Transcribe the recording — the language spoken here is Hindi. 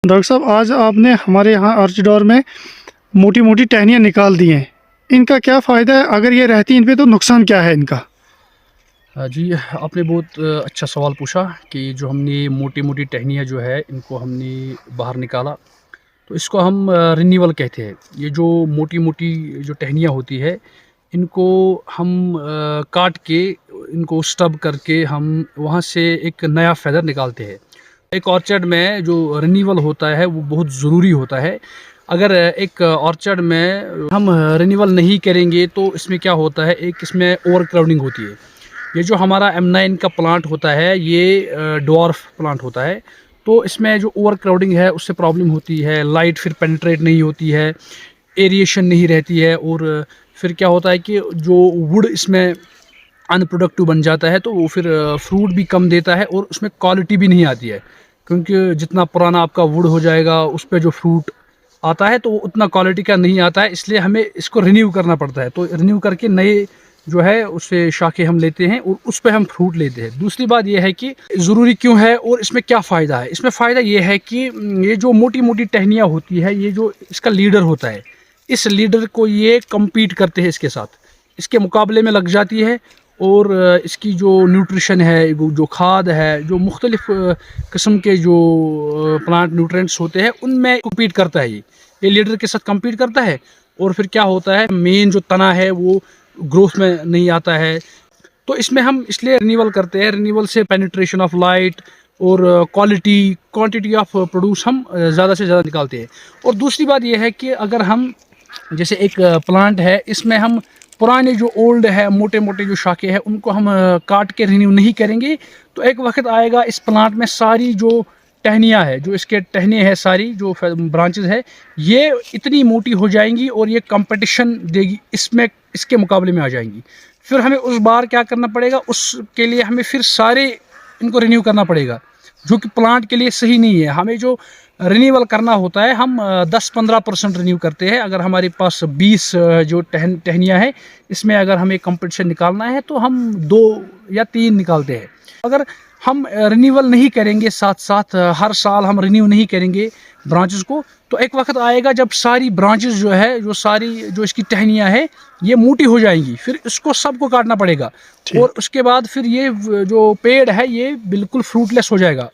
डॉक्टर साहब, आज आपने हमारे यहाँ ऑर्चिडोर में मोटी मोटी टहनियाँ निकाल दी हैं। इनका क्या फ़ायदा है? अगर ये रहती इन पे तो नुकसान क्या है इनका? जी, आपने बहुत अच्छा सवाल पूछा कि जो हमने मोटी-मोटी टहनियाँ जो है इनको हमने बाहर निकाला, तो इसको हम रिन्यूअल कहते हैं। ये जो मोटी-मोटी जो टहनियाँ होती है, इनको हम काट के इनको स्टब करके हम वहाँ से एक नया फ़ेदर निकालते हैं। एक ऑर्चर्ड में जो रिन्यूअल होता है वो बहुत ज़रूरी होता है। अगर एक ऑर्चर्ड में हम रिन्यूअल नहीं करेंगे तो इसमें क्या होता है, एक इसमें ओवरक्राउडिंग होती है। ये जो हमारा M9 का प्लांट होता है, ये ड्वार्फ प्लांट होता है, तो इसमें जो ओवर क्राउडिंग है उससे प्रॉब्लम होती है। लाइट फिर पेनिट्रेट नहीं होती है, एरिएशन नहीं रहती है, और फिर क्या होता है कि जो वुड इसमें अनप्रोडक्टिव बन जाता है, तो वो फिर फ्रूट भी कम देता है और उसमें क्वालिटी भी नहीं आती है, क्योंकि जितना पुराना आपका वुड हो जाएगा उस पर जो फ्रूट आता है तो वो उतना क्वालिटी का नहीं आता है। इसलिए हमें इसको रिन्यू करना पड़ता है, तो रिन्यू करके नए जो है उससे शाखें हम लेते हैं और उस पे हम फ्रूट लेते हैं। दूसरी बात ये है कि ज़रूरी क्यों है और इसमें क्या फ़ायदा है। इसमें फ़ायदा ये है कि ये जो मोटी मोटी टहनियाँ होती है, ये जो इसका लीडर होता है, इस लीडर को ये कम्पीट करते हैं इसके साथ, इसके मुकाबले में लग जाती है, और इसकी जो न्यूट्रिशन है, जो खाद है, जो मुख्तलिफ किस्म के जो प्लांट न्यूट्रिएंट्स होते हैं उनमें कम्पीट करता है। ये लीडर के साथ कम्पीट करता है, और फिर क्या होता है, मेन जो तना है वो ग्रोथ में नहीं आता है। तो इसमें हम इसलिए रिन्यूअल करते हैं। रिन्यूअल से पेनिट्रेशन ऑफ लाइट और क्वांटिटी ऑफ प्रोड्यूस हम ज़्यादा से ज़्यादा निकालते हैं। और दूसरी बात यह है कि अगर हम जैसे एक प्लांट है, इसमें हम पुराने जो ओल्ड है, मोटे मोटे जो शाखे हैं, उनको हम काट के रिन्यू नहीं करेंगे, तो एक वक्त आएगा इस प्लांट में सारी जो टहनियाँ है, जो इसके टहने हैं, सारी जो ब्रांचेस है, ये इतनी मोटी हो जाएंगी और ये कंपटीशन देगी, इसमें इसके मुकाबले में आ जाएंगी। फिर हमें उस बार क्या करना पड़ेगा, उसके लिए हमें फिर सारे इनको रिन्यू करना पड़ेगा, जो कि प्लांट के लिए सही नहीं है। हमें जो रिन्यूअल करना होता है, हम 10-15% रिन्यू करते हैं। अगर हमारे पास 20 जो टहनियाँ हैं, इसमें अगर हमें कंपटीशन निकालना है तो हम 2 या 3 निकालते हैं। अगर हम रिन्यूअल नहीं करेंगे, साथ साथ हर साल हम रिन्यू नहीं करेंगे ब्रांचेस को, तो एक वक्त आएगा जब सारी ब्रांचेस जो है, जो सारी जो इसकी टहनियाँ हैं, ये मोटी हो जाएंगी, फिर इसको सबको काटना पड़ेगा, और उसके बाद फिर ये जो पेड़ है ये बिल्कुल फ्रूटलेस हो जाएगा।